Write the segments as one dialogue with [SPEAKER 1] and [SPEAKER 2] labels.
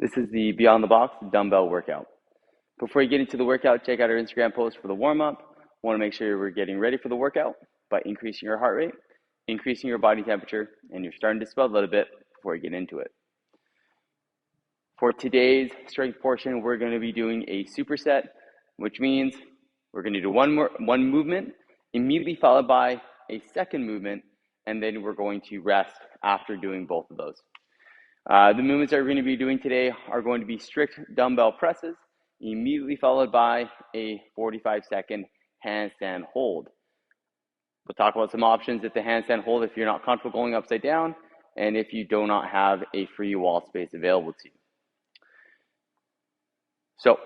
[SPEAKER 1] This is the Beyond the Box dumbbell workout. Before you get into the workout, check out our Instagram post for the warm-up. Want to make sure we're getting ready for the workout by increasing your heart rate, increasing your body temperature, and you're starting to sweat a little bit before you get into it. For today's strength portion, we're going to be doing a superset, which means we're going to do one movement, immediately followed by a second movement, and then we're going to rest after doing both of those. The movements that we're going to be doing today are going to be strict dumbbell presses, immediately followed by a 45-second handstand hold. We'll talk about some options at the handstand hold if you're not comfortable going upside down and if you do not have a free wall space available to you. So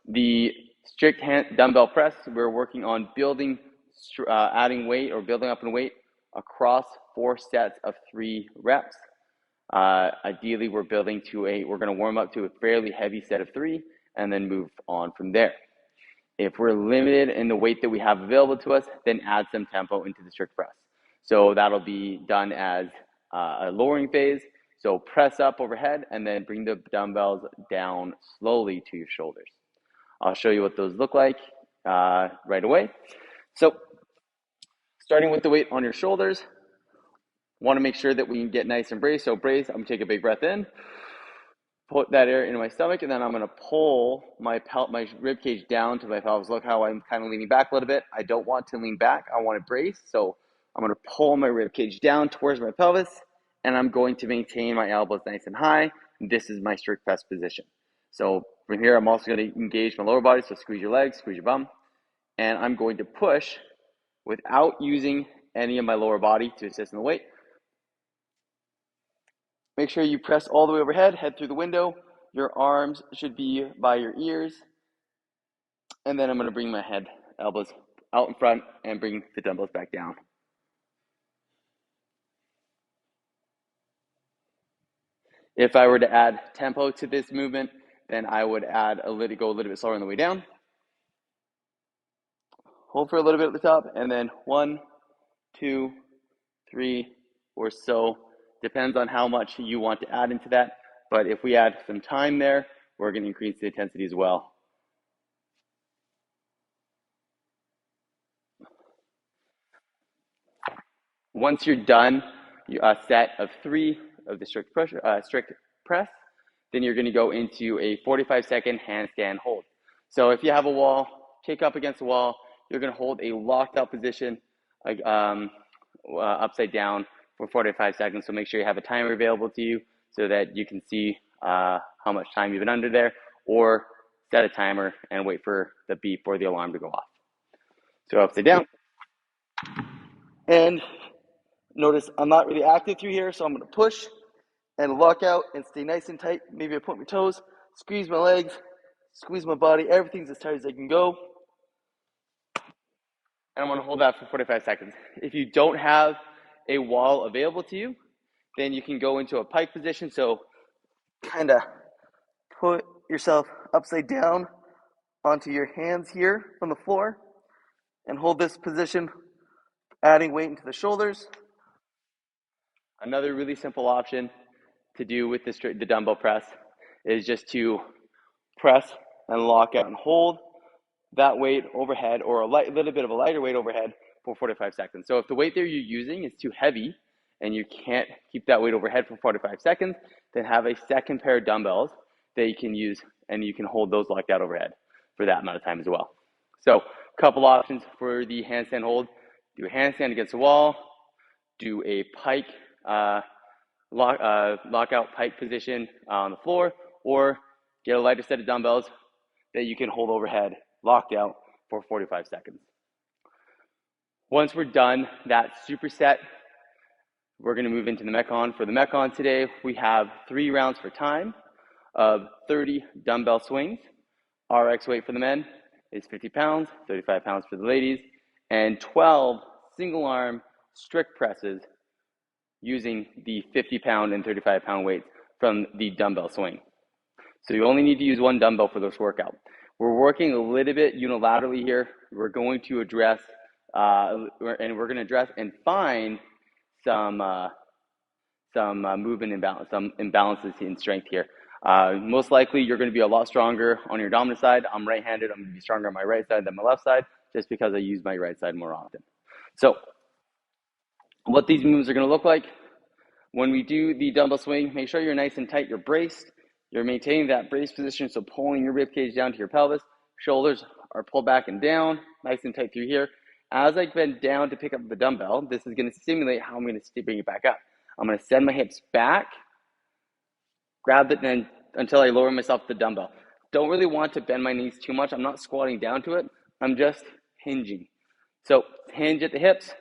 [SPEAKER 1] the strict dumbbell press, we're working on building, adding weight or building up in weight across 4 sets of 3 reps. Ideally, we're going to warm up to a fairly heavy set of 3 and then move on from there. If we're limited in the weight that we have available to us, then add some tempo into the strict press. So that'll be done as a lowering phase. So press up overhead and then bring the dumbbells down slowly to your shoulders. I'll show you what those look like right away. So starting with the weight on your shoulders, want to make sure that we can get nice and braced. So brace, I'm going to take a big breath in, put that air into my stomach, and then I'm going to pull my rib cage down to my pelvis. Look how I'm kind of leaning back a little bit. I don't want to lean back. I want to brace. So I'm going to pull my rib cage down towards my pelvis, and I'm going to maintain my elbows nice and high. This is my strict press position. So from here, I'm also going to engage my lower body. So squeeze your legs, squeeze your bum, and I'm going to push without using any of my lower body to assist in the weight. Make sure you press all the way overhead, head through the window. Your arms should be by your ears. And then I'm going to bring my head, elbows out in front, and bring the dumbbells back down. If I were to add tempo to this movement, then I would go a little bit slower on the way down. Hold for a little bit at the top, and then 1, 2, 3, or so. Depends on how much you want to add into that. But if we add some time there, we're going to increase the intensity as well. Once you're done, a set of 3 of the strict press, then you're going to go into a 45-second handstand hold. So if you have a wall, kick up against the wall, you're going to hold a locked out position upside down for 45 seconds. So make sure you have a timer available to you so that you can see how much time you've been under there, or set a timer and wait for the beep or the alarm to go off. So upside down. And notice I'm not really active through here, so I'm going to push and lock out and stay nice and tight. Maybe I point my toes, squeeze my legs, squeeze my body. Everything's as tight as I can go. And I'm going to hold that for 45 seconds. If you don't have a wall available to you, then you can go into a pike position. So kind of put yourself upside down onto your hands here on the floor and hold this position, adding weight into the shoulders. Another really simple option to do with the dumbbell press is just to press and lock out and hold that weight overhead, or a little bit of a lighter weight overhead, for 45 seconds. So if the weight that you're using is too heavy and you can't keep that weight overhead for 45 seconds, then have a second pair of dumbbells that you can use, and you can hold those locked out overhead for that amount of time as well. So a couple options for the handstand hold: do a handstand against the wall, do a pike lockout pike position on the floor, or get a lighter set of dumbbells that you can hold overhead locked out for 45 seconds. Once we're done that superset, we're going to move into the Metcon. For the Metcon today, we have 3 rounds for time of 30 dumbbell swings. RX weight for the men is 50 pounds, 35 pounds for the ladies, and 12 single arm strict presses using the 50-pound and 35-pound weights from the dumbbell swing. So you only need to use 1 dumbbell for this workout. We're working a little bit unilaterally here. We're going to address and find some movement imbalance, some imbalances in strength here. Most likely, you're going to be a lot stronger on your dominant side. I'm right-handed. I'm going to be stronger on my right side than my left side, just because I use my right side more often. So what these moves are going to look like, when we do the dumbbell swing, make sure you're nice and tight. You're braced. You're maintaining that brace position, so pulling your rib cage down to your pelvis. Shoulders are pulled back and down, nice and tight through here. As I bend down to pick up the dumbbell, this is going to simulate how I'm going to bring it back up. I'm going to send my hips back, grab it then until I lower myself to the dumbbell. Don't really want to bend my knees too much. I'm not squatting down to it. I'm just hinging. So hinge at the hips,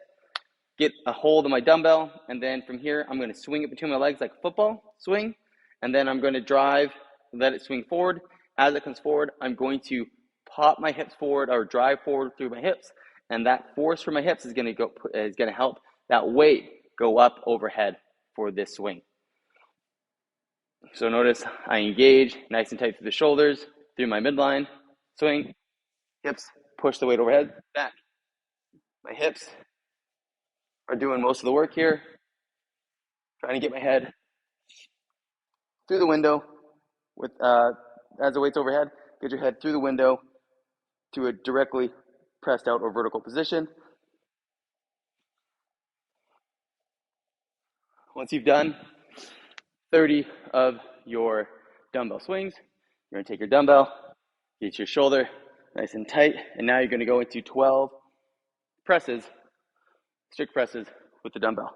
[SPEAKER 1] get a hold of my dumbbell, and then from here, I'm going to swing it between my legs like a football swing, and then I'm going to drive, let it swing forward. As it comes forward, I'm going to pop my hips forward or drive forward through my hips, and that force from my hips is going to help that weight go up overhead for this swing. So notice I engage nice and tight through the shoulders, through my midline, swing, hips, push the weight overhead, back. My hips are doing most of the work here, trying to get my head through the window with as the weight's overhead. Get your head through the window to a directly pressed out or vertical position. Once you've done 30 of your dumbbell swings, you're going to take your dumbbell, get your shoulder nice and tight, and now you're going to go into 12 presses, strict presses with the dumbbell.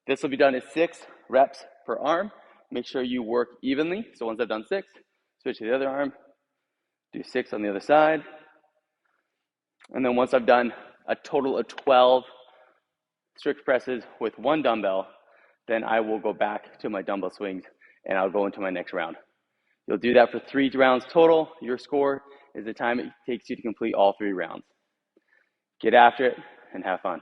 [SPEAKER 1] This will be done at 6 reps per arm. Make sure you work evenly. So once I've done 6, switch to the other arm, do 6 on the other side. And then once I've done a total of 12 strict presses with one dumbbell, then I will go back to my dumbbell swings and I'll go into my next round. You'll do that for 3 rounds total. Your score is the time it takes you to complete all 3 rounds. Get after it and have fun.